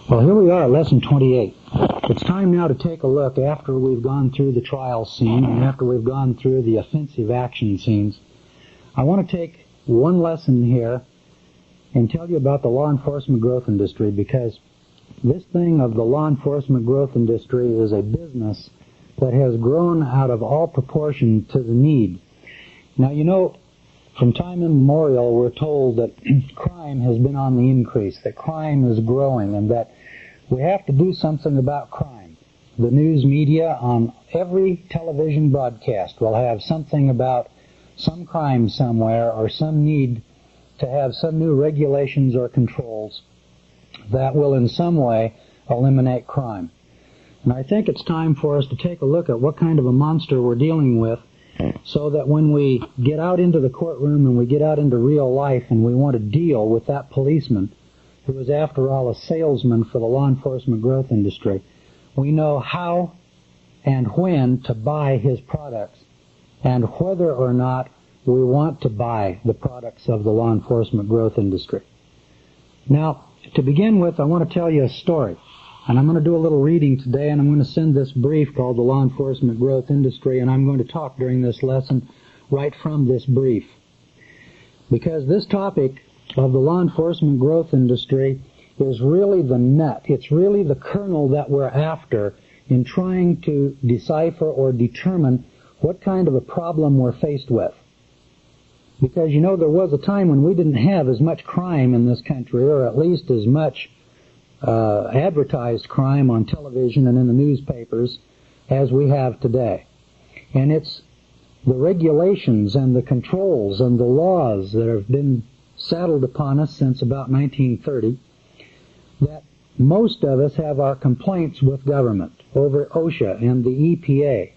Well, here we are at Lesson 28. It's time now to take a look after we've gone through the trial scene and after we've gone through the offensive action scenes. I want to take one lesson here and tell you about the law enforcement growth industry, because this thing of the law enforcement growth industry is a business that has grown out of all proportion to the need. Now, you know, from time immemorial, we're told that crime has been on the increase, that crime is growing, and that we have to do something about crime. The news media on every television broadcast will have something about some crime somewhere or some need to have some new regulations or controls that will in some way eliminate crime. And I think it's time for us to take a look at what kind of a monster we're dealing with, so that when we get out into the courtroom and we get out into real life and we want to deal with that policeman who is, after all, a salesman for the law enforcement growth industry, we know how and when to buy his products and whether or not we want to buy the products of the law enforcement growth industry. Now, to begin with, I want to tell you a story. And I'm going to do a little reading today, and I'm going to send this brief called The Law Enforcement Growth Industry, and I'm going to talk during this lesson right from this brief. Because this topic of the law enforcement growth industry is really the nut. It's really the kernel that we're after in trying to decipher or determine what kind of a problem we're faced with. Because, you know, there was a time when we didn't have as much crime in this country, or at least as much advertised crime on television and in the newspapers as we have today. And it's the regulations and the controls and the laws that have been saddled upon us since about 1930 that most of us have our complaints with government over OSHA and the EPA.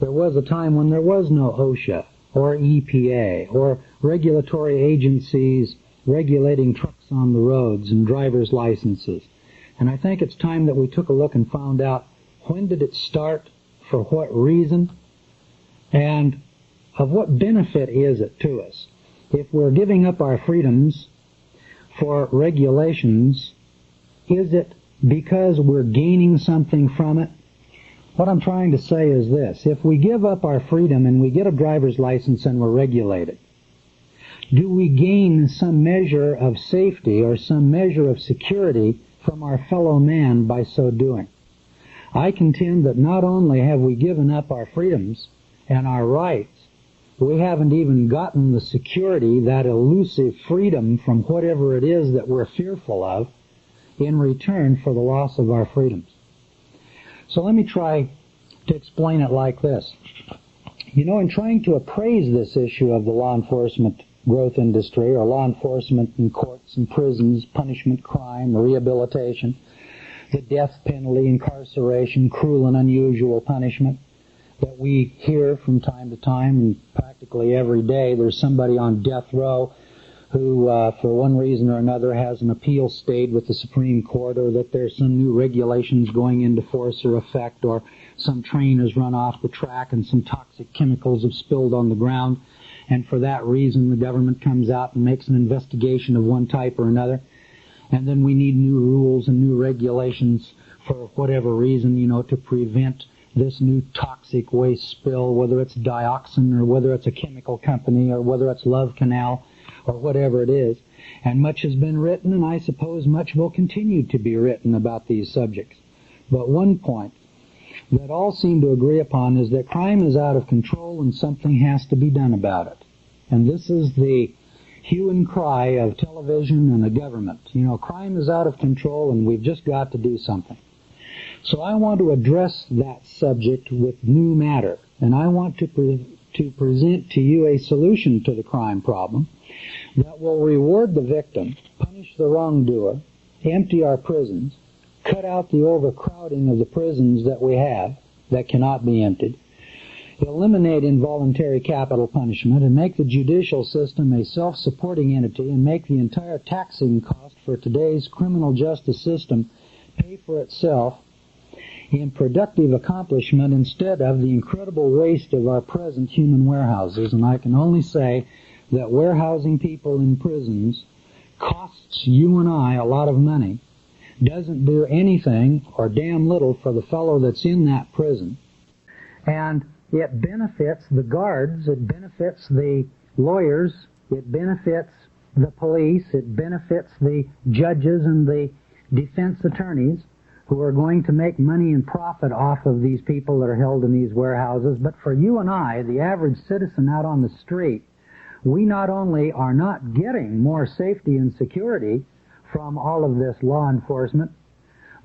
There was a time when there was no OSHA or EPA or regulatory agencies regulating trucks on the roads and driver's licenses. And I think it's time that we took a look and found out when did it start, for what reason, and of what benefit is it to us. If we're giving up our freedoms for regulations, is it because we're gaining something from it? What I'm trying to say is this: if we give up our freedom and we get a driver's license and we're regulated, do we gain some measure of safety or some measure of security from our fellow man by so doing? I contend that not only have we given up our freedoms and our rights, we haven't even gotten the security, that elusive freedom from whatever it is that we're fearful of, in return for the loss of our freedoms. So let me try to explain it like this. You know, in trying to appraise this issue of the law enforcement growth industry, or law enforcement in courts and prisons, punishment, crime, rehabilitation, the death penalty, incarceration, cruel and unusual punishment that we hear from time to time, and practically every day there's somebody on death row who, for one reason or another, has an appeal stayed with the Supreme Court, or that there's some new regulations going into force or effect, or some train has run off the track and some toxic chemicals have spilled on the ground. And for that reason, the government comes out and makes an investigation of one type or another. And then we need new rules and new regulations for whatever reason, you know, to prevent this new toxic waste spill, whether it's dioxin or whether it's a chemical company or whether it's Love Canal or whatever it is. And much has been written, and I suppose much will continue to be written about these subjects. But one point that all seem to agree upon is that crime is out of control and something has to be done about it. And this is the hue and cry of television and the government. You know, crime is out of control and we've just got to do something. So I want to address that subject with new matter, and I want to present to you a solution to the crime problem that will reward the victim, punish the wrongdoer, empty our prisons, cut out the overcrowding of the prisons that we have that cannot be emptied, eliminate involuntary capital punishment, and make the judicial system a self-supporting entity, and make the entire taxing cost for today's criminal justice system pay for itself in productive accomplishment instead of the incredible waste of our present human warehouses. And I can only say that warehousing people in prisons costs you and I a lot of money, doesn't do anything or damn little for the fellow that's in that prison. And it benefits the guards, it benefits the lawyers, it benefits the police, it benefits the judges and the defense attorneys who are going to make money and profit off of these people that are held in these warehouses. But for you and I, the average citizen out on the street, we not only are not getting more safety and security from all of this law enforcement,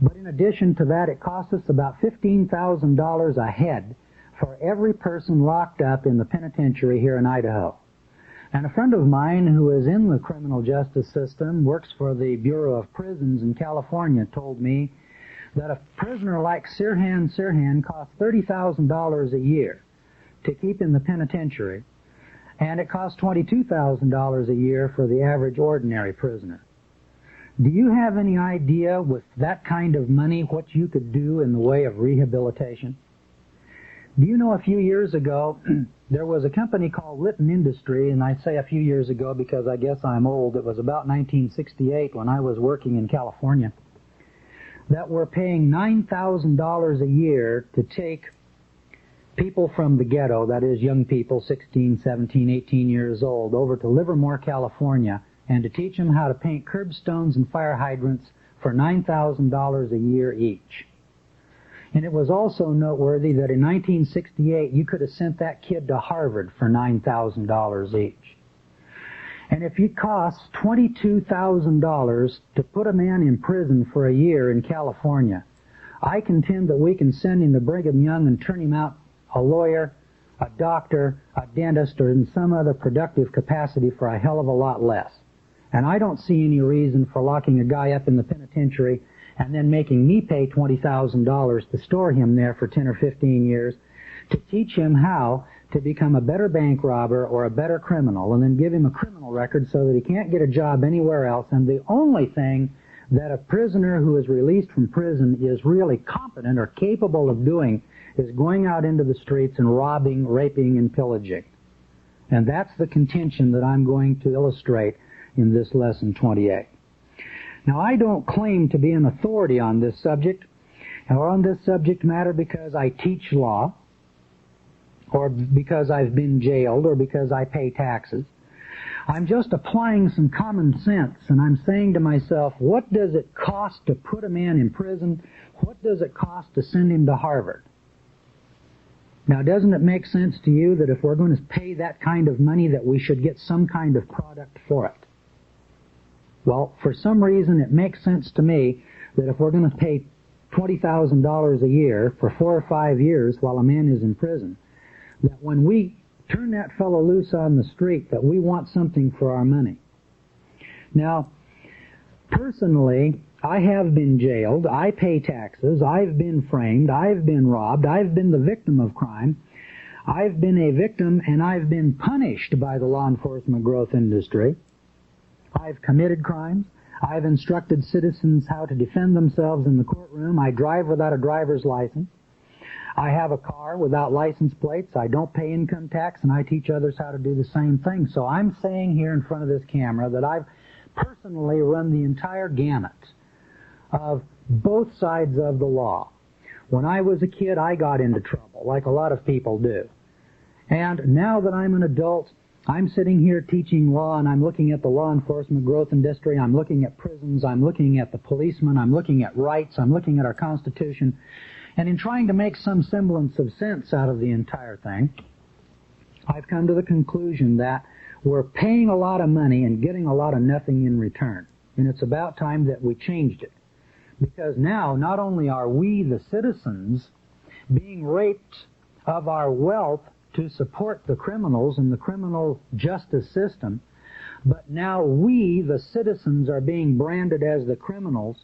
but in addition to that, it costs us about $15,000 a head for every person locked up in the penitentiary here in Idaho. And a friend of mine who is in the criminal justice system, works for the Bureau of Prisons in California, told me that a prisoner like Sirhan costs $30,000 a year to keep in the penitentiary, and it costs $22,000 a year for the average ordinary prisoner. Do you have any idea with that kind of money what you could do in the way of rehabilitation? Do you know a few years ago there was a company called Litton Industry, and I say a few years ago because I guess I'm old. It was about 1968 when I was working in California, that were paying $9,000 a year to take people from the ghetto, that is young people, 16, 17, 18 years old, over to Livermore, California, and to teach them how to paint curbstones and fire hydrants for $9,000 a year each. And it was also noteworthy that in 1968 you could have sent that kid to Harvard for $9,000 each. And if it costs $22,000 to put a man in prison for a year in California, I contend that we can send him to Brigham Young and turn him out a lawyer, a doctor, a dentist, or in some other productive capacity for a hell of a lot less. And I don't see any reason for locking a guy up in the penitentiary and then making me pay $20,000 to store him there for 10 or 15 years to teach him how to become a better bank robber or a better criminal, and then give him a criminal record so that he can't get a job anywhere else. And the only thing that a prisoner who is released from prison is really competent or capable of doing is going out into the streets and robbing, raping, and pillaging. And that's the contention that I'm going to illustrate in this lesson 28. Now, I don't claim to be an authority on this subject or on this subject matter because I teach law or because I've been jailed or because I pay taxes. I'm just applying some common sense, and I'm saying to myself, what does it cost to put a man in prison? What does it cost to send him to Harvard? Now, doesn't it make sense to you that if we're going to pay that kind of money that we should get some kind of product for it? Well, for some reason it makes sense to me that if we're going to pay $20,000 a year for 4 or 5 years while a man is in prison, that when we turn that fellow loose on the street, that we want something for our money. Now, personally, I have been jailed, I pay taxes, I've been framed, I've been robbed, I've been the victim of crime, I've been a victim and I've been punished by the law enforcement growth industry. I've committed crimes. I've instructed citizens how to defend themselves in the courtroom. I drive without a driver's license. I have a car without license plates. I don't pay income tax, and I teach others how to do the same thing. So I'm saying here in front of this camera that I've personally run the entire gamut of both sides of the law. When I was a kid, I got into trouble, like a lot of people do. And now that I'm an adult, I'm sitting here teaching law, and I'm looking at the law enforcement growth industry, I'm looking at prisons, I'm looking at the policemen, I'm looking at rights, I'm looking at our Constitution, and in trying to make some semblance of sense out of the entire thing, I've come to the conclusion that we're paying a lot of money and getting a lot of nothing in return. And it's about time that we changed it. Because now, not only are we, the citizens, being raped of our wealth to support the criminals in the criminal justice system, but now we, the citizens, are being branded as the criminals,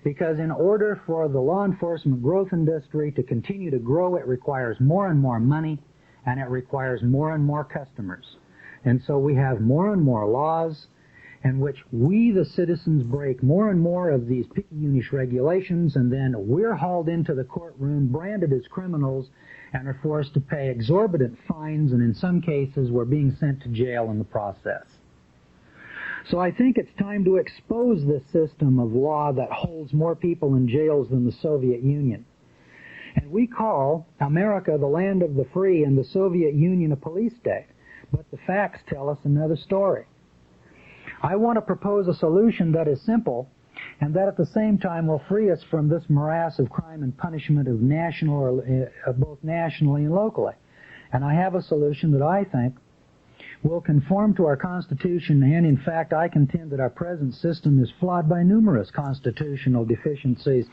because in order for the law enforcement growth industry to continue to grow, it requires more and more money, and it requires more and more customers. And so we have more and more laws in which we, the citizens, break more and more of these pecuniary regulations, and then we're hauled into the courtroom, branded as criminals, and are forced to pay exorbitant fines, and in some cases we're being sent to jail in the process. So I think it's time to expose this system of law that holds more people in jails than the Soviet Union. And we call America the land of the free and the Soviet Union a police state. But the facts tell us another story. I want to propose a solution that is simple and that at the same time will free us from this morass of crime and punishment of both nationally and locally. And I have a solution that I think will conform to our Constitution, and in fact I contend that our present system is flawed by numerous constitutional deficiencies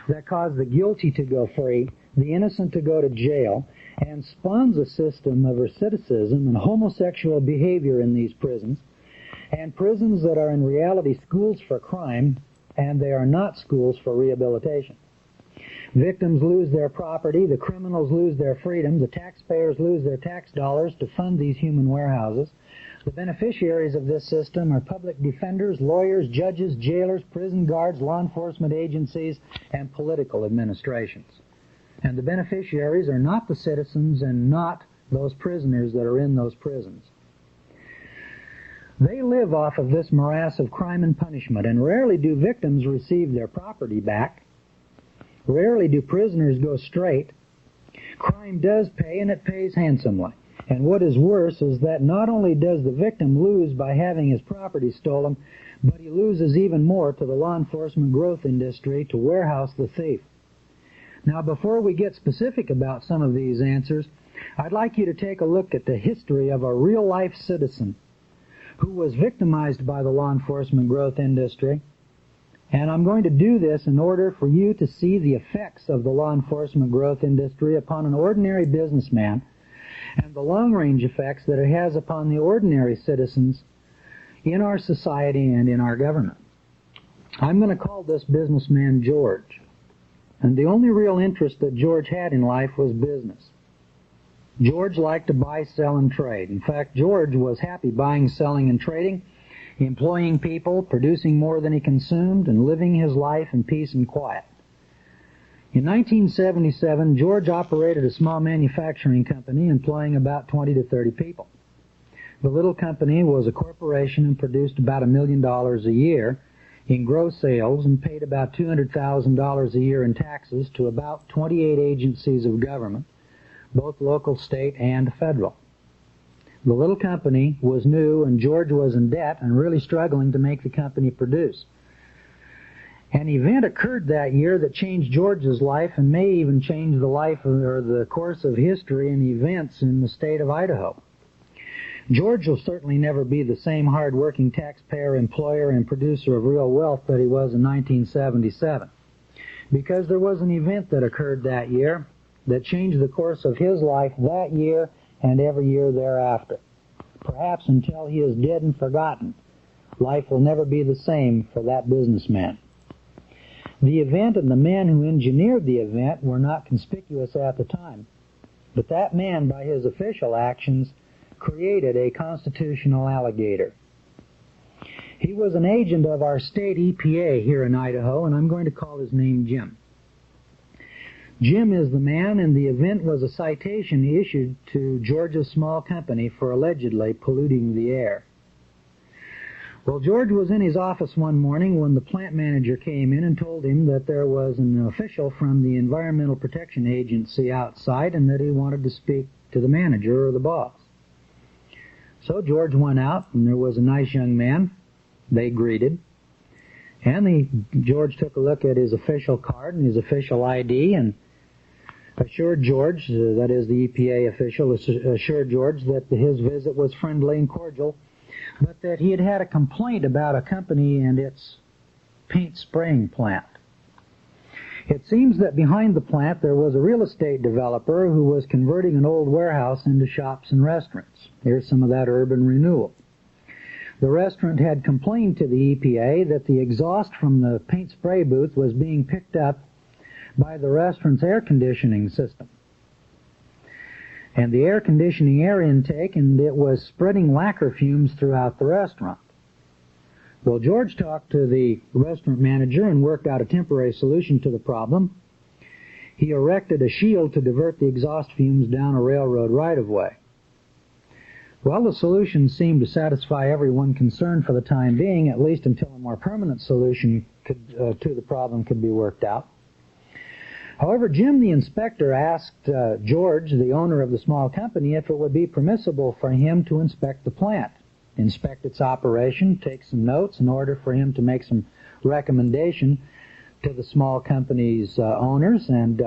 that cause the guilty to go free, the innocent to go to jail, and spawns a system of recidivism and homosexual behavior in these prisons, and prisons that are in reality schools for crime, and they are not schools for rehabilitation. Victims lose their property, the criminals lose their freedom, the taxpayers lose their tax dollars to fund these human warehouses. The beneficiaries of this system are public defenders, lawyers, judges, jailers, prison guards, law enforcement agencies, and political administrations. And the beneficiaries are not the citizens and not those prisoners that are in those prisons. They live off of this morass of crime and punishment, and rarely do victims receive their property back. Rarely do prisoners go straight. Crime does pay, and it pays handsomely. And what is worse is that not only does the victim lose by having his property stolen, but he loses even more to the law enforcement growth industry to warehouse the thief. Now, before we get specific about some of these answers, I'd like you to take a look at the history of a real-life citizen who was victimized by the law enforcement growth industry. And I'm going to do this in order for you to see the effects of the law enforcement growth industry upon an ordinary businessman and the long-range effects that it has upon the ordinary citizens in our society and in our government. I'm going to call this businessman George. And the only real interest that George had in life was business. George liked to buy, sell, and trade. In fact, George was happy buying, selling, and trading, employing people, producing more than he consumed, and living his life in peace and quiet. In 1977, George operated a small manufacturing company employing about 20 to 30 people. The little company was a corporation and produced about $1 million a year in gross sales and paid about $200,000 a year in taxes to about 28 agencies of government, both local, state, and federal. The little company was new, and George was in debt and really struggling to make the company produce. An event occurred that year that changed George's life and may even change the life or the course of history and events in the state of Idaho. George will certainly never be the same hard-working taxpayer, employer, and producer of real wealth that he was in 1977, because there was an event that occurred that year that changed the course of his life that year and every year thereafter. Perhaps until he is dead and forgotten, life will never be the same for that businessman. The event and the man who engineered the event were not conspicuous at the time, but that man, by his official actions, created a constitutional alligator. He was an agent of our state EPA here in Idaho, and I'm going to call his name Jim. Jim is the man, and the event was a citation issued to George's small company for allegedly polluting the air. Well, George was in his office one morning when the plant manager came in and told him that there was an official from the Environmental Protection Agency outside and that he wanted to speak to the manager or the boss. So George went out, and there was a nice young man. They greeted. And George took a look at his official card and his official ID and assured George, that is the EPA official, assured George that his visit was friendly and cordial, but that he had had a complaint about a company and its paint spraying plant. It seems that behind the plant there was a real estate developer who was converting an old warehouse into shops and restaurants. Here's some of that urban renewal. The restaurant had complained to the EPA that the exhaust from the paint spray booth was being picked up by the restaurant's air conditioning system. And the air conditioning air intake, and it was spreading lacquer fumes throughout the restaurant. Well, George talked to the restaurant manager and worked out a temporary solution to the problem. He erected a shield to divert the exhaust fumes down a railroad right-of-way. Well, the solution seemed to satisfy everyone concerned for the time being, at least until a more permanent solution to the problem could be worked out. However, Jim the inspector asked George, the owner of the small company, if it would be permissible for him to inspect the plant, inspect its operation, take some notes in order for him to make some recommendation to the small company's owners and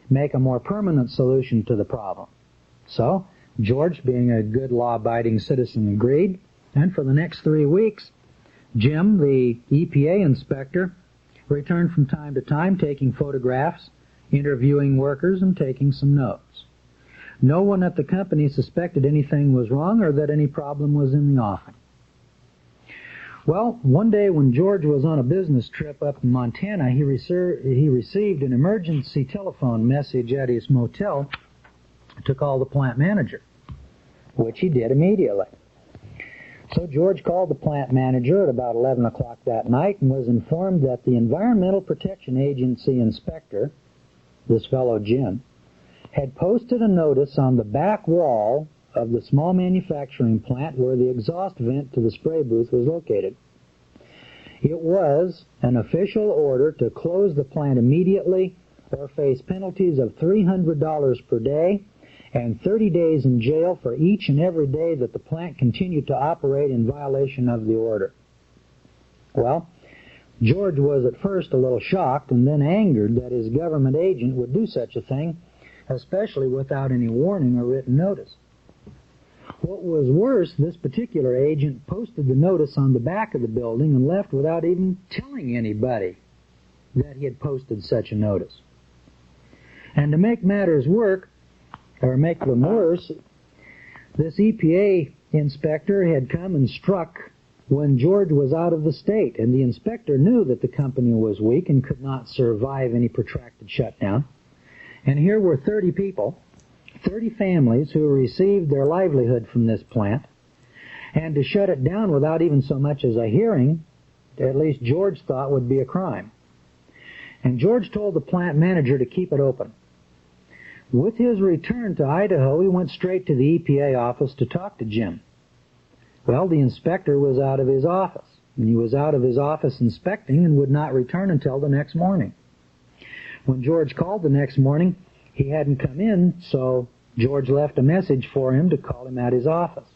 make a more permanent solution to the problem. So, George, being a good law-abiding citizen, agreed, and for the next 3 weeks, Jim, the EPA inspector, returned from time to time taking photographs, interviewing workers, and taking some notes. No one at the company suspected anything was wrong or that any problem was in the offing. Well, one day when George was on a business trip up in Montana, he received an emergency telephone message at his motel to call the plant manager, which he did immediately. So George called the plant manager at about 11 o'clock that night and was informed that the Environmental Protection Agency inspector, this fellow Jim, had posted a notice on the back wall of the small manufacturing plant where the exhaust vent to the spray booth was located. It was an official order to close the plant immediately or face penalties of $300 per day and 30 days in jail for each and every day that the plant continued to operate in violation of the order. Well, George was at first a little shocked and then angered that his government agent would do such a thing, especially without any warning or written notice. What was worse, this particular agent posted the notice on the back of the building and left without even telling anybody that he had posted such a notice. And to make matters work, or make them worse, this EPA inspector had come and struck when George was out of the state, and the inspector knew that the company was weak and could not survive any protracted shutdown. And here were 30 people, 30 families who received their livelihood from this plant, and to shut it down without even so much as a hearing, at least George thought would be a crime. And George told the plant manager to keep it open. With his return to Idaho, he went straight to the EPA office to talk to Jim. Well, the inspector was out of his office, and he was out of his office inspecting and would not return until the next morning. When George called the next morning, he hadn't come in, so George left a message for him to call him at his office.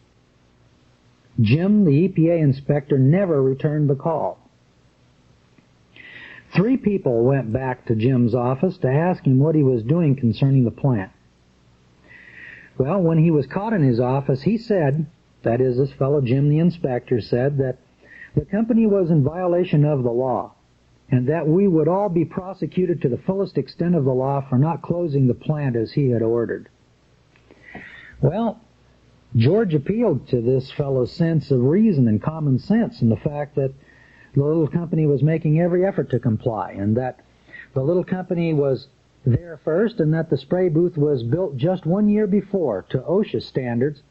Jim, the EPA inspector, never returned the call. 3 people went back to Jim's office to ask him what he was doing concerning the plant. Well, when he was caught in his office, he said, that is, this fellow Jim the inspector said, that the company was in violation of the law, and that we would all be prosecuted to the fullest extent of the law for not closing the plant as he had ordered. Well, George appealed to this fellow's sense of reason and common sense and the fact that the little company was making every effort to comply, and that the little company was there first, and that the spray booth was built just 1 year before to OSHA standards,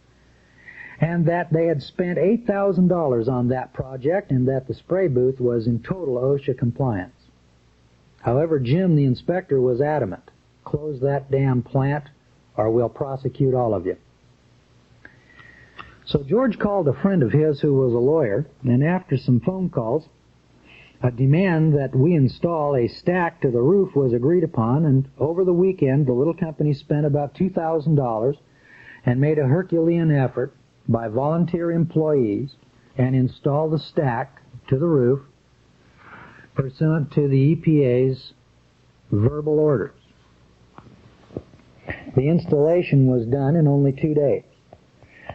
and that they had spent $8,000 on that project, and that the spray booth was in total OSHA compliance. However, Jim, the inspector, was adamant. Close that damn plant, or we'll prosecute all of you. So George called a friend of his who was a lawyer, and after some phone calls, a demand that we install a stack to the roof was agreed upon, and over the weekend the little company spent about $2,000 and made a Herculean effort by volunteer employees and installed the stack to the roof pursuant to the EPA's verbal orders. The installation was done in only 2 days.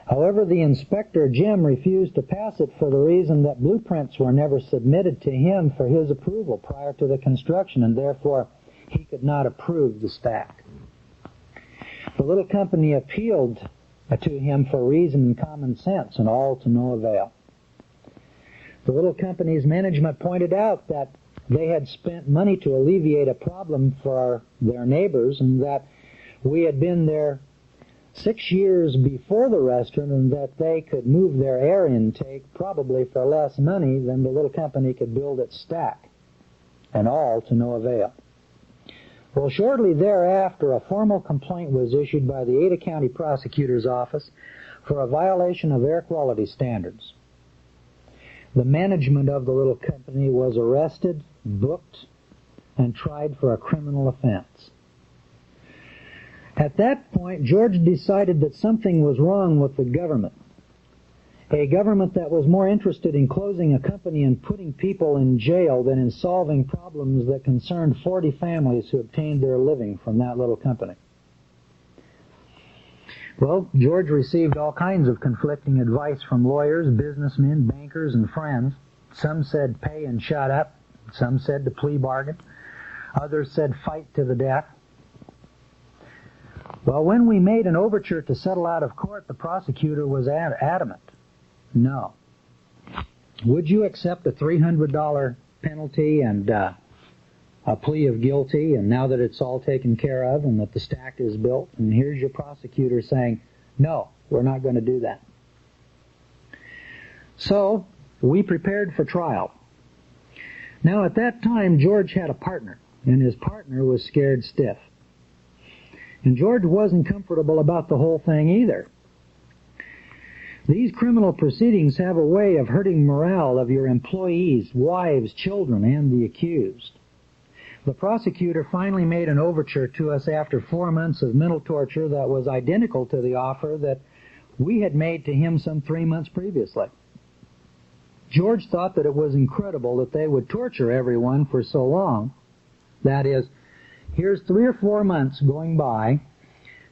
However, the inspector, Jim, refused to pass it for the reason that blueprints were never submitted to him for his approval prior to the construction, and therefore he could not approve the stack. The little company appealed to him for reason and common sense, and all to no avail. The little company's management pointed out that they had spent money to alleviate a problem for their neighbors, and that we had been there 6 years before the restaurant, and that they could move their air intake probably for less money than the little company could build its stack, and all to no avail. Well, shortly thereafter, a formal complaint was issued by the Ada County Prosecutor's Office for a violation of air quality standards. The management of the little company was arrested, booked, and tried for a criminal offense. At that point, George decided that something was wrong with the government. A government that was more interested in closing a company and putting people in jail than in solving problems that concerned 40 families who obtained their living from that little company. Well, George received all kinds of conflicting advice from lawyers, businessmen, bankers, and friends. Some said pay and shut up. Some said to plea bargain. Others said fight to the death. Well, when we made an overture to settle out of court, the prosecutor was adamant. No. Would you accept a $300 penalty and a plea of guilty, and now that it's all taken care of and that the stack is built, and here's your prosecutor saying, no, we're not going to do that. So, we prepared for trial. Now, at that time, George had a partner, and his partner was scared stiff. And George wasn't comfortable about the whole thing either. These criminal proceedings have a way of hurting morale of your employees, wives, children, and the accused. The prosecutor finally made an overture to us after 4 months of mental torture that was identical to the offer that we had made to him some 3 months previously. George thought that it was incredible that they would torture everyone for so long. That is, here's 3 or 4 months going by,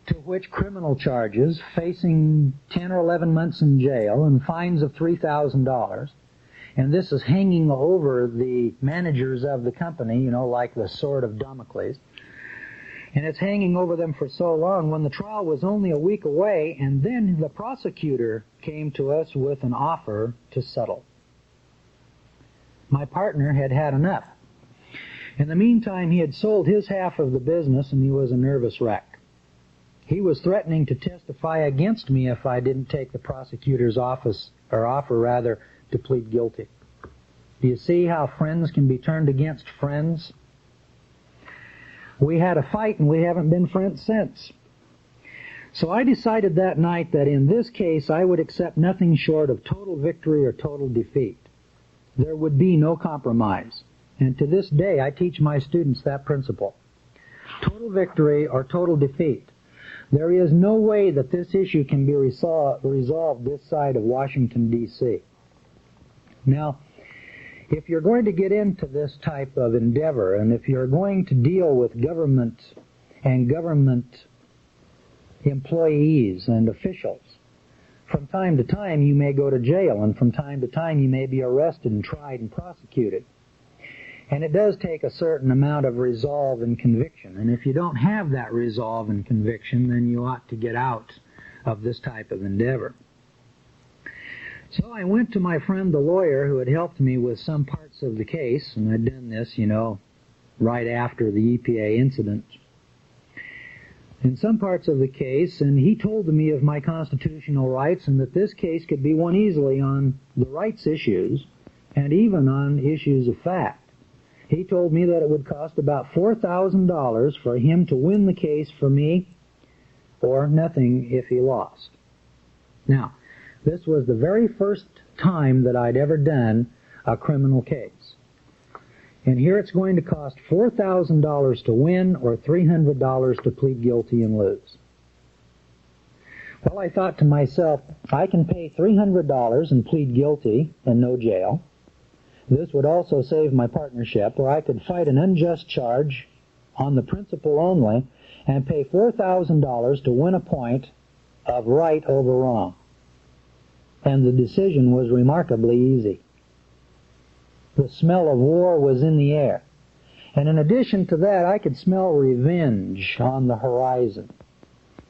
to which criminal charges, facing 10 or 11 months in jail and fines of $3,000, and this is hanging over the managers of the company, like the sword of Damocles. And it's hanging over them for so long when the trial was only a week away, and then the prosecutor came to us with an offer to settle. My partner had had enough. In the meantime, he had sold his half of the business, and he was a nervous wreck. He was threatening to testify against me if I didn't take the prosecutor's offer to plead guilty. Do you see how friends can be turned against friends? We had a fight, and we haven't been friends since. So I decided that night that in this case I would accept nothing short of total victory or total defeat. There would be no compromise. And to this day I teach my students that principle. Total victory or total defeat. There is no way that this issue can be resolved this side of Washington, D.C. Now, if you're going to get into this type of endeavor, and if you're going to deal with government and government employees and officials, from time to time you may go to jail, and from time to time you may be arrested and tried and prosecuted. And it does take a certain amount of resolve and conviction. And if you don't have that resolve and conviction, then you ought to get out of this type of endeavor. So I went to my friend the lawyer who had helped me with some parts of the case, and I'd done this, right after the EPA incident. In some parts of the case, and he told me of my constitutional rights and that this case could be won easily on the rights issues and even on issues of fact. He told me that it would cost about $4,000 for him to win the case for me, or nothing if he lost. Now, this was the very first time that I'd ever done a criminal case. And here it's going to cost $4,000 to win or $300 to plead guilty and lose. Well, I thought to myself, I can pay $300 and plead guilty and no jail. This would also save my partnership, or I could fight an unjust charge on the principle only and pay $4,000 to win a point of right over wrong. And the decision was remarkably easy. The smell of war was in the air. And in addition to that, I could smell revenge on the horizon.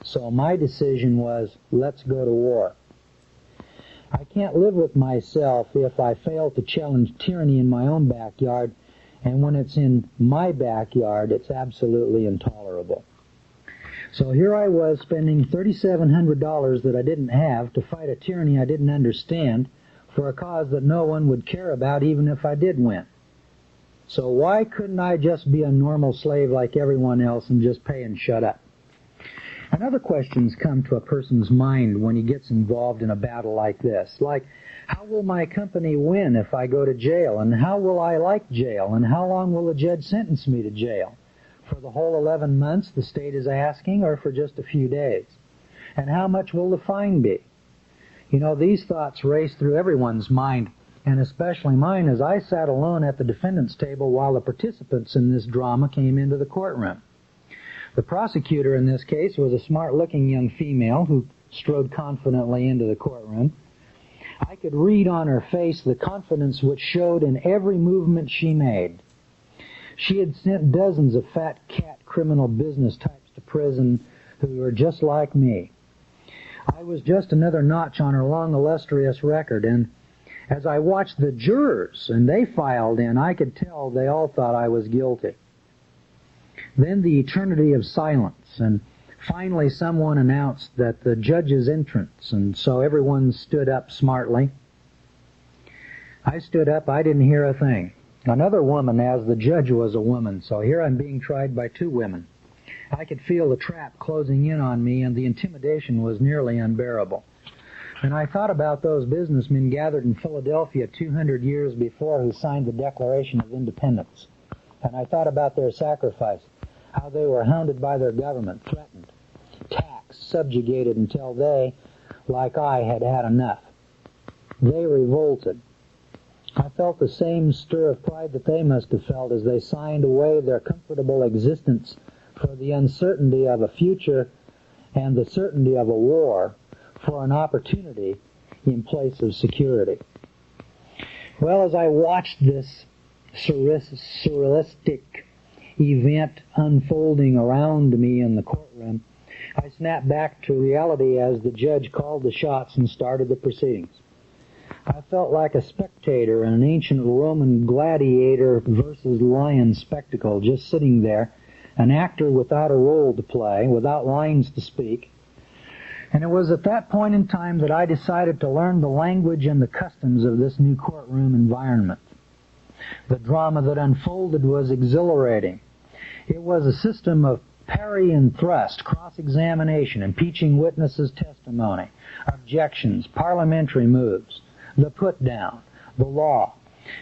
So my decision was, let's go to war. I can't live with myself if I fail to challenge tyranny in my own backyard, and when it's in my backyard, it's absolutely intolerable. So here I was spending $3,700 that I didn't have to fight a tyranny I didn't understand for a cause that no one would care about even if I did win. So why couldn't I just be a normal slave like everyone else and just pay and shut up? And other questions come to a person's mind when he gets involved in a battle like this, like, how will my company win if I go to jail? And how will I like jail? And how long will the judge sentence me to jail? For the whole 11 months the state is asking, or for just a few days? And how much will the fine be? You know, these thoughts race through everyone's mind, and especially mine, as I sat alone at the defendant's table while the participants in this drama came into the courtroom. The prosecutor in this case was a smart-looking young female who strode confidently into the courtroom. I could read on her face the confidence which showed in every movement she made. She had sent dozens of fat cat criminal business types to prison who were just like me. I was just another notch on her long, illustrious record, and as I watched the jurors and they filed in, I could tell they all thought I was guilty. Then the eternity of silence, and finally someone announced that the judge's entrance, and so everyone stood up smartly. I stood up, I didn't hear a thing. Another woman, as the judge was a woman, so here I'm being tried by two women. I could feel the trap closing in on me, and the intimidation was nearly unbearable. And I thought about those businessmen gathered in Philadelphia 200 years before who signed the Declaration of Independence. And I thought about their sacrifice, how they were hounded by their government, threatened, taxed, subjugated until they, like I, had had enough. They revolted. I felt the same stir of pride that they must have felt as they signed away their comfortable existence for the uncertainty of a future and the certainty of a war for an opportunity in place of security. Well, as I watched this surrealistic event unfolding around me in the courtroom, I snapped back to reality as the judge called the shots and started the proceedings. I felt like a spectator in an ancient Roman gladiator versus lion spectacle, just sitting there, an actor without a role to play, without lines to speak. And it was at that point in time that I decided to learn the language and the customs of this new courtroom environment. The drama that unfolded was exhilarating. It was a system of parry and thrust, cross-examination, impeaching witnesses' testimony, objections, parliamentary moves, the put-down, the law.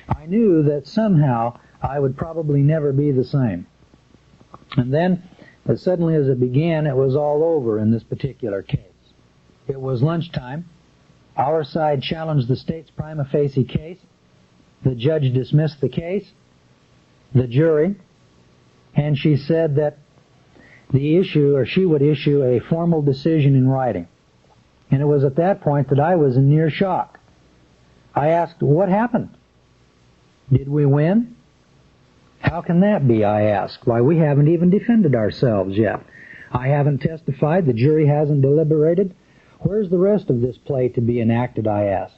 I knew that somehow I would probably never be the same. And then, as suddenly as it began, it was all over in this particular case. It was lunchtime. Our side challenged the state's prima facie case. The judge dismissed the case, the jury, and she said that she would issue a formal decision in writing. And it was at that point that I was in near shock. I asked, what happened? Did we win? How can that be, I asked. Why, we haven't even defended ourselves yet. I haven't testified, the jury hasn't deliberated. Where's the rest of this play to be enacted, I asked.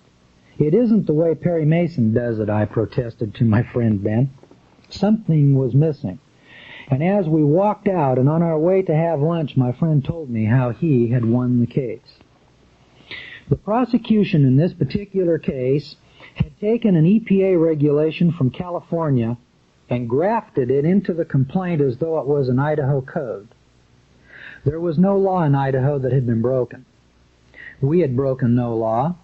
It isn't the way Perry Mason does it, I protested to my friend Ben. Something was missing. And as we walked out and on our way to have lunch, my friend told me how he had won the case. The prosecution in this particular case had taken an EPA regulation from California and grafted it into the complaint as though it was an Idaho code. There was no law in Idaho that had been broken. We had broken no law.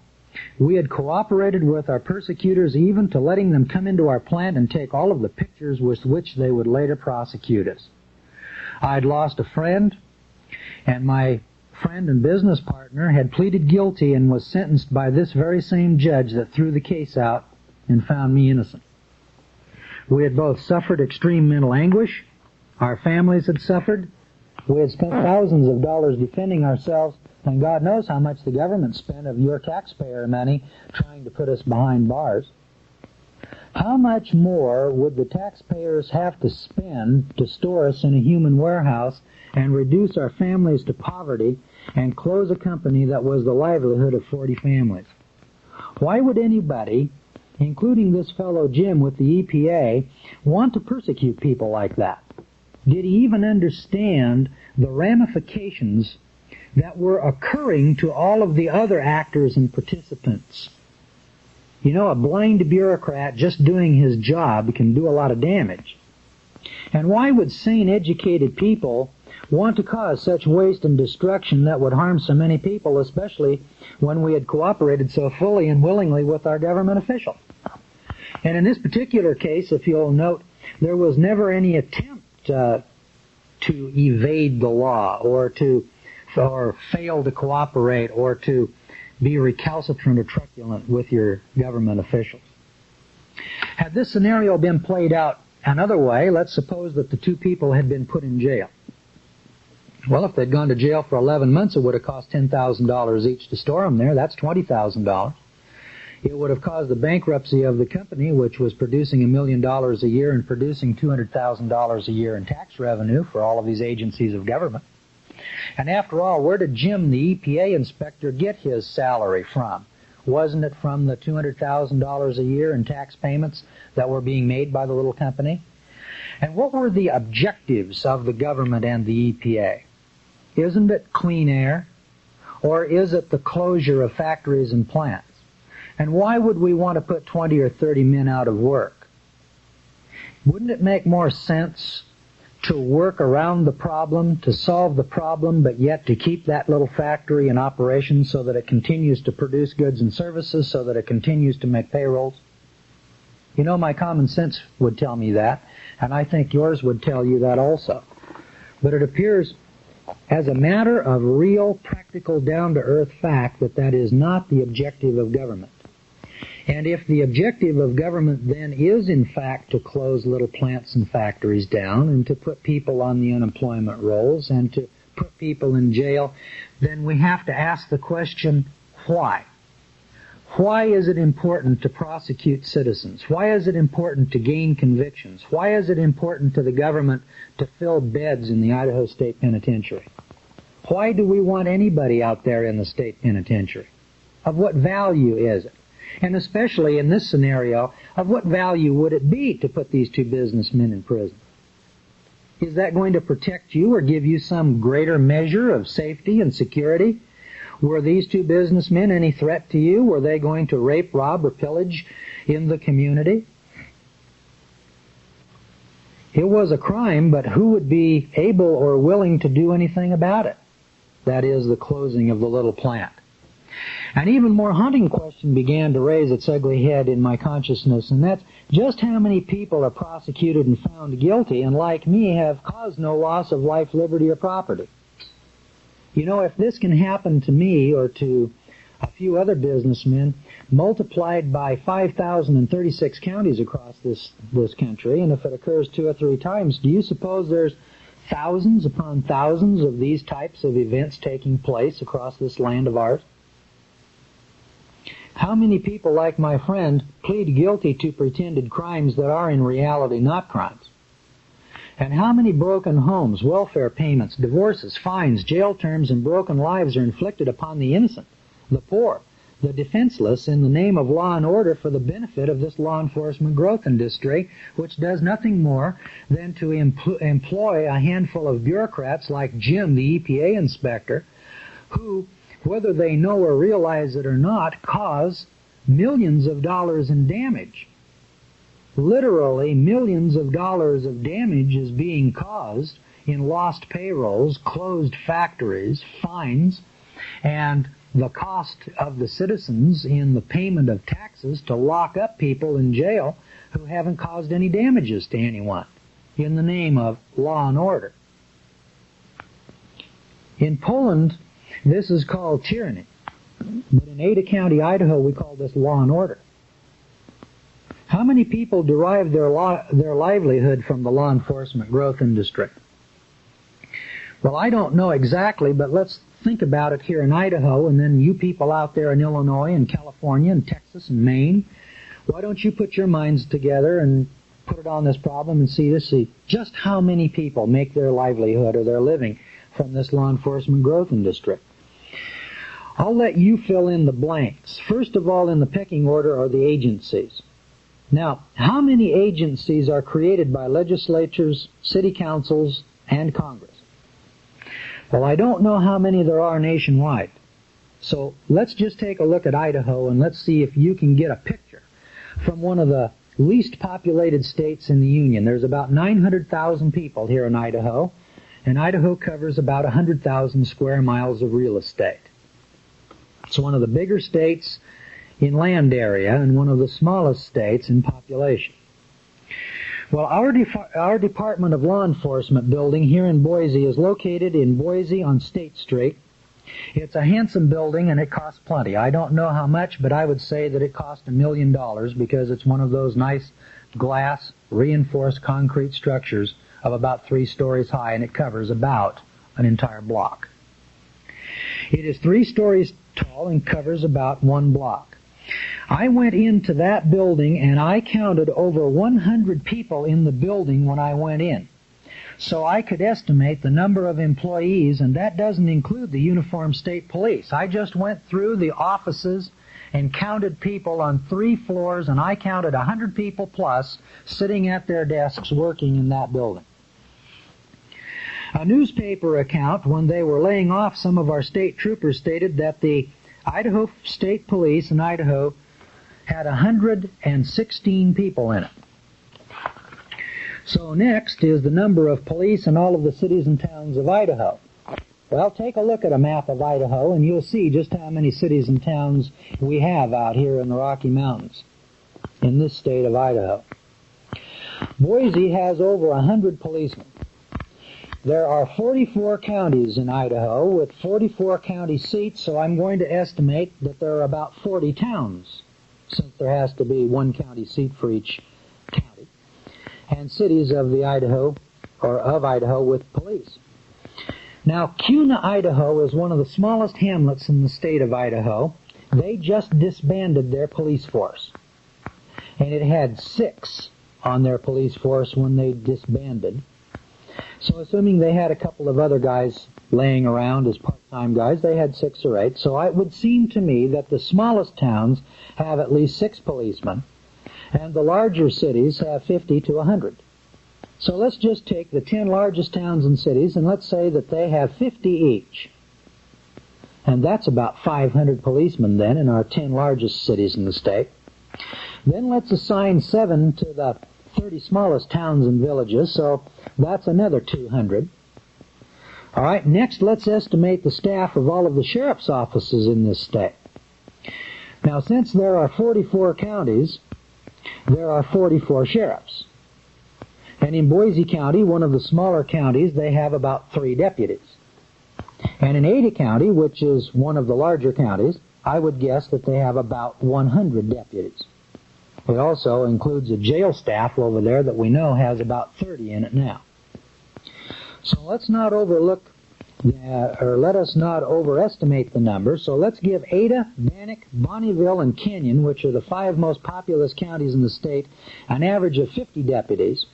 We had cooperated with our persecutors even to letting them come into our plant and take all of the pictures with which they would later prosecute us. I'd lost a friend, and my friend and business partner had pleaded guilty and was sentenced by this very same judge that threw the case out and found me innocent. We had both suffered extreme mental anguish. Our families had suffered. We had spent thousands of dollars defending ourselves, and God knows how much the government spent of your taxpayer money trying to put us behind bars. How much more would the taxpayers have to spend to store us in a human warehouse and reduce our families to poverty and close a company that was the livelihood of 40 families? Why would anybody, including this fellow Jim with the EPA, want to persecute people like that? Did he even understand the ramifications that were occurring to all of the other actors and participants? You know, a blind bureaucrat just doing his job can do a lot of damage. And why would sane, educated people want to cause such waste and destruction that would harm so many people, especially when we had cooperated so fully and willingly with our government officials. And in this particular case, if you'll note, there was never any attempt to evade the law or fail to cooperate or to be recalcitrant or truculent with your government officials. Had this scenario been played out another way, let's suppose that the two people had been put in jail. Well, if they'd gone to jail for 11 months, it would have cost $10,000 each to store them there. That's $20,000. It would have caused the bankruptcy of the company, which was producing $1 million a year and producing $200,000 a year in tax revenue for all of these agencies of government. And after all, where did Jim, the EPA inspector, get his salary from? Wasn't it from the $200,000 a year in tax payments that were being made by the little company? And what were the objectives of the government and the EPA? Isn't it clean air? Or is it the closure of factories and plants? And why would we want to put 20 or 30 men out of work? Wouldn't it make more sense to work around the problem, to solve the problem, but yet to keep that little factory in operation so that it continues to produce goods and services, so that it continues to make payrolls? You know, my common sense would tell me that, and I think yours would tell you that also. But it appears as a matter of real, practical, down-to-earth fact that is not the objective of government. And if the objective of government then is, in fact, to close little plants and factories down and to put people on the unemployment rolls and to put people in jail, then we have to ask the question, why? Why is it important to prosecute citizens? Why is it important to gain convictions? Why is it important to the government to fill beds in the Idaho State Penitentiary? Why do we want anybody out there in the state penitentiary? Of what value is it? And especially in this scenario, of what value would it be to put these two businessmen in prison? Is that going to protect you or give you some greater measure of safety and security? Were these two businessmen any threat to you? Were they going to rape, rob, or pillage in the community? It was a crime, but who would be able or willing to do anything about it? That is, the closing of the little plant. An even more haunting question began to raise its ugly head in my consciousness, and that's just how many people are prosecuted and found guilty and, like me, have caused no loss of life, liberty, or property. You know, if this can happen to me or to a few other businessmen, multiplied by 5,036 counties across this country, and if it occurs 2 or 3 times, do you suppose there's thousands upon thousands of these types of events taking place across this land of ours? How many people, like my friend, plead guilty to pretended crimes that are in reality not crimes? And how many broken homes, welfare payments, divorces, fines, jail terms, and broken lives are inflicted upon the innocent, the poor, the defenseless, in the name of law and order for the benefit of this law enforcement growth industry, which does nothing more than to employ a handful of bureaucrats like Jim, the EPA inspector, who, whether they know or realize it or not, cause millions of dollars in damage. Literally, millions of dollars of damage is being caused in lost payrolls, closed factories, fines, and the cost of the citizens in the payment of taxes to lock up people in jail who haven't caused any damages to anyone in the name of law and order. In Poland, this is called tyranny, but in Ada County, Idaho, we call this law and order. How many people derive their livelihood from the law enforcement growth industry? Well, I don't know exactly, but let's think about it here in Idaho, and then you people out there in Illinois and California and Texas and Maine, why don't you put your minds together and put it on this problem and see just how many people make their livelihood or their living from this law enforcement growth industry. I'll let you fill in the blanks. First of all, in the pecking order are the agencies. Now, how many agencies are created by legislatures, city councils, and Congress? Well, I don't know how many there are nationwide. So let's just take a look at Idaho and let's see if you can get a picture from one of the least populated states in the Union. There's about 900,000 people here in Idaho, and Idaho covers about 100,000 square miles of real estate. It's one of the bigger states in land area and one of the smallest states in population. Well, our Department of Law Enforcement building here in Boise is located in Boise on State Street. It's a handsome building and it costs plenty. I don't know how much, but I would say that it cost $1 million because it's one of those nice glass reinforced concrete structures of about 3 stories high, and it covers about an entire block. It is 3 stories tall and covers about 1 block. I went into that building and I counted over 100 people in the building when I went in. So I could estimate the number of employees, and that doesn't include the uniformed state police. I just went through the offices and counted people on 3 floors, and I counted 100 people plus sitting at their desks working in that building. A newspaper account, when they were laying off some of our state troopers, stated that the Idaho State Police in Idaho had 116 people in it. So next is the number of police in all of the cities and towns of Idaho. Well, take a look at a map of Idaho and you'll see just how many cities and towns we have out here in the Rocky Mountains in this state of Idaho. Boise has over 100 policemen. There are 44 counties in Idaho with 44 county seats, so I'm going to estimate that there are about 40 towns, since there has to be 1 county seat for each county, and cities of the Idaho, or of Idaho, with police. Now, Kuna, Idaho is one of the smallest hamlets in the state of Idaho. They just disbanded their police force, and it had 6 on their police force when they disbanded. So assuming they had a couple of other guys laying around as part-time guys, they had 6 or 8. So it would seem to me that the smallest towns have at least 6 policemen, and the larger cities have 50 to 100. So let's just take the 10 largest towns and cities, and let's say that they have 50 each. And that's about 500 policemen then in our 10 largest cities in the state. Then let's assign 7 to the 30 smallest towns and villages, so that's another 200. All right, next let's estimate the staff of all of the sheriff's offices in this state. Now, since there are 44 counties, there are 44 sheriffs. And in Boise County, one of the smaller counties, they have about 3 deputies. And in Ada County, which is one of the larger counties, I would guess that they have about 100 deputies. It also includes a jail staff over there that we know has about 30 in it now. So let's not overlook, let us not overestimate the number. So let's give Ada, Bannock, Bonneville, and Kenyon, which are the 5 most populous counties in the state, an average of 50 deputies.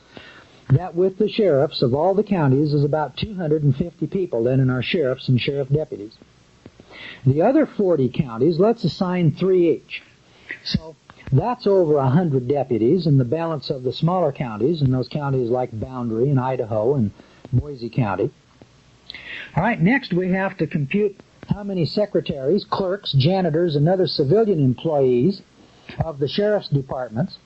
That with the sheriffs of all the counties is about 250 people then in our sheriffs and sheriff deputies. The other 40 counties, let's assign 3 each. So that's over 100 deputies, and the balance of the smaller counties, and those counties like Boundary and Idaho and Boise County. All right, next we have to compute how many secretaries, clerks, janitors, and other civilian employees of the sheriff's departments.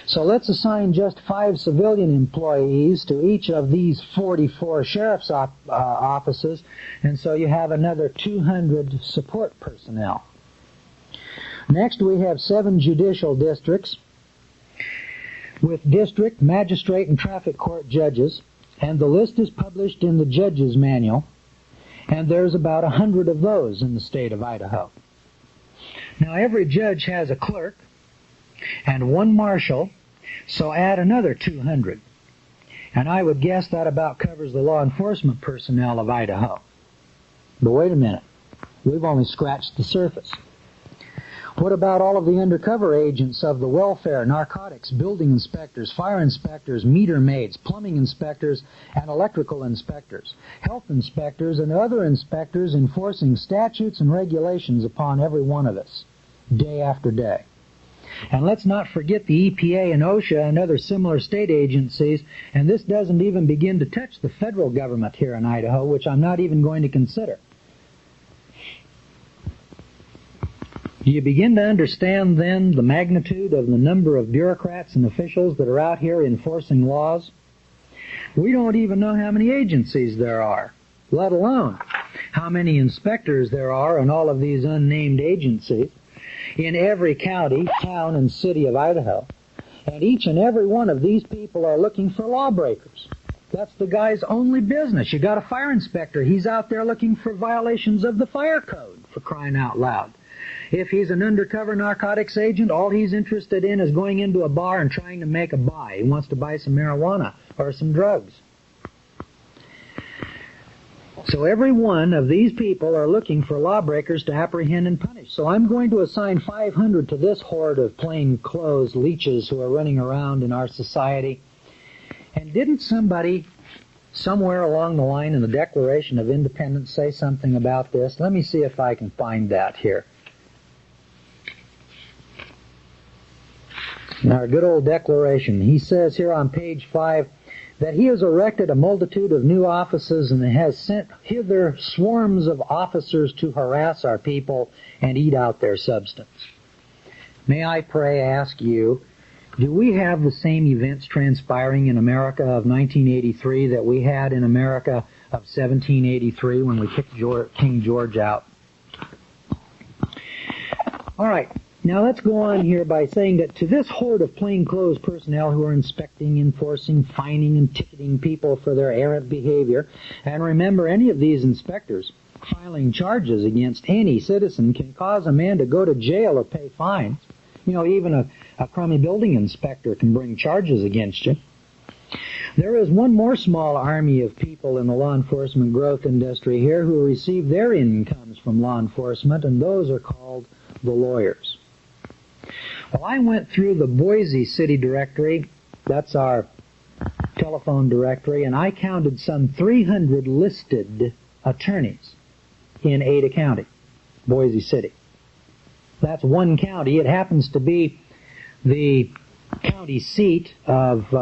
So let's assign just 5 civilian employees to each of these 44 sheriff's offices, and so you have another 200 support personnel. Next, we have 7 judicial districts with district, magistrate, and traffic court judges, and the list is published in the judge's manual, and there's about 100 of those in the state of Idaho. Now, every judge has a clerk and 1 marshal, so add another 200. And I would guess that about covers the law enforcement personnel of Idaho. But wait a minute, we've only scratched the surface. What about all of the undercover agents of the welfare, narcotics, building inspectors, fire inspectors, meter maids, plumbing inspectors, and electrical inspectors, health inspectors, and other inspectors enforcing statutes and regulations upon every one of us, day after day? And let's not forget the EPA and OSHA and other similar state agencies, and this doesn't even begin to touch the federal government here in Idaho, which I'm not even going to consider. You begin to understand then the magnitude of the number of bureaucrats and officials that are out here enforcing laws? We don't even know how many agencies there are, let alone how many inspectors there are in all of these unnamed agencies in every county, town, and city of Idaho. And each and every one of these people are looking for lawbreakers. That's the guy's only business. You got a fire inspector. He's out there looking for violations of the fire code, for crying out loud. If he's an undercover narcotics agent, all he's interested in is going into a bar and trying to make a buy. He wants to buy some marijuana or some drugs. So every one of these people are looking for lawbreakers to apprehend and punish. So I'm going to assign 500 to this horde of plain-clothes leeches who are running around in our society. And didn't somebody somewhere along the line in the Declaration of Independence say something about this? Let me see if I can find that here. In our good old Declaration, he says here on page 5, that he has erected a multitude of new offices and has sent hither swarms of officers to harass our people and eat out their substance. May I pray ask you, do we have the same events transpiring in America of 1983 that we had in America of 1783 when we kicked King George out? All right. Now let's go on here by saying that to this horde of plainclothes personnel who are inspecting, enforcing, fining, and ticketing people for their errant behavior, and remember, any of these inspectors filing charges against any citizen can cause a man to go to jail or pay fines. You know, even a crummy building inspector can bring charges against you. There is one more small army of people in the law enforcement growth industry here who receive their incomes from law enforcement, and those are called the lawyers. Well, I went through the Boise City directory, that's our telephone directory, and I counted some 300 listed attorneys in Ada County, Boise City. That's one county. It happens to be the county seat of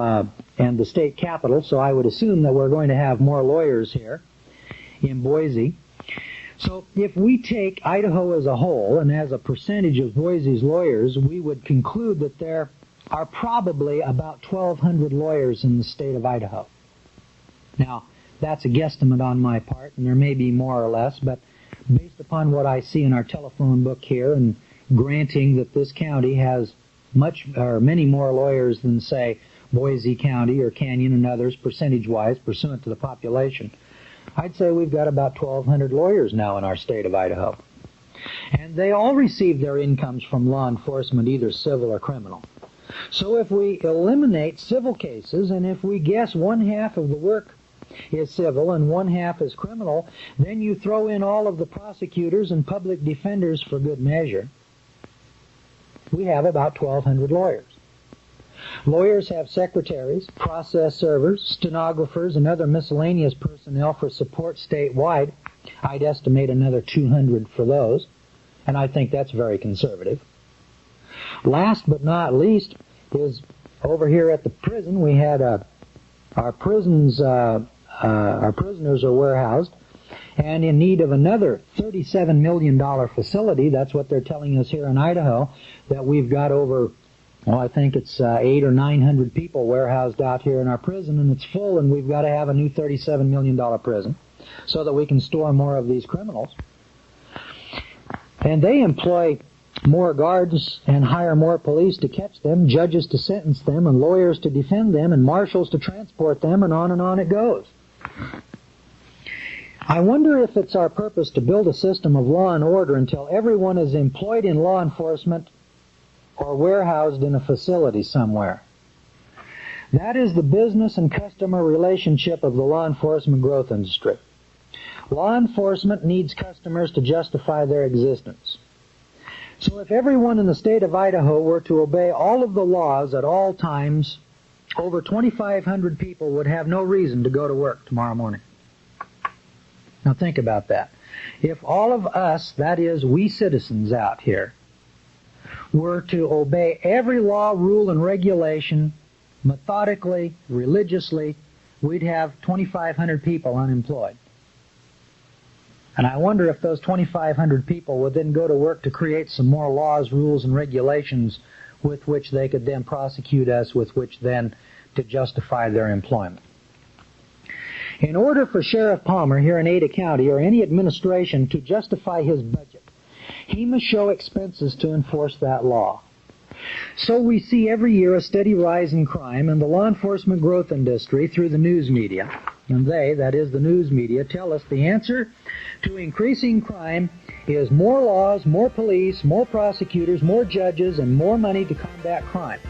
and the state capital, so I would assume that we're going to have more lawyers here in Boise. So if we take Idaho as a whole, and as a percentage of Boise's lawyers, we would conclude that there are probably about 1,200 lawyers in the state of Idaho. Now, that's a guesstimate on my part, and there may be more or less, but based upon what I see in our telephone book here, and granting that this county has many more lawyers than, say, Boise County or Canyon and others, percentage-wise, pursuant to the population, I'd say we've got about 1,200 lawyers now in our state of Idaho. And they all receive their incomes from law enforcement, either civil or criminal. So if we eliminate civil cases, and if we guess one half of the work is civil and one half is criminal, then you throw in all of the prosecutors and public defenders for good measure, we have about 1,200 lawyers. Lawyers have secretaries, process servers, stenographers, and other miscellaneous personnel for support statewide. I'd estimate another 200 for those, and I think that's very conservative. Last but not least is over here at the prison. We had our prisoners are warehoused and in need of another $37 million facility. That's what they're telling us here in Idaho, that we've got over, well, I think it's 800 or 900 people warehoused out here in our prison, and it's full, and we've got to have a new $37 million prison so that we can store more of these criminals. And they employ more guards and hire more police to catch them, judges to sentence them, and lawyers to defend them, and marshals to transport them, and on it goes. I wonder if it's our purpose to build a system of law and order until everyone is employed in law enforcement or warehoused in a facility somewhere. That is the business and customer relationship of the law enforcement growth industry. Law enforcement needs customers to justify their existence. So if everyone in the state of Idaho were to obey all of the laws at all times, over 2,500 people would have no reason to go to work tomorrow morning. Now think about that. If all of us, that is, we citizens out here, were to obey every law, rule, and regulation methodically, religiously, we'd have 2,500 people unemployed. And I wonder if those 2,500 people would then go to work to create some more laws, rules, and regulations with which they could then prosecute us, with which then to justify their employment. In order for Sheriff Palmer here in Ada County or any administration to justify his budget, he must show expenses to enforce that law. So we see every year a steady rise in crime and the law enforcement growth industry through the news media. And they, that is the news media, tell us the answer to increasing crime is more laws, more police, more prosecutors, more judges, and more money to combat crime.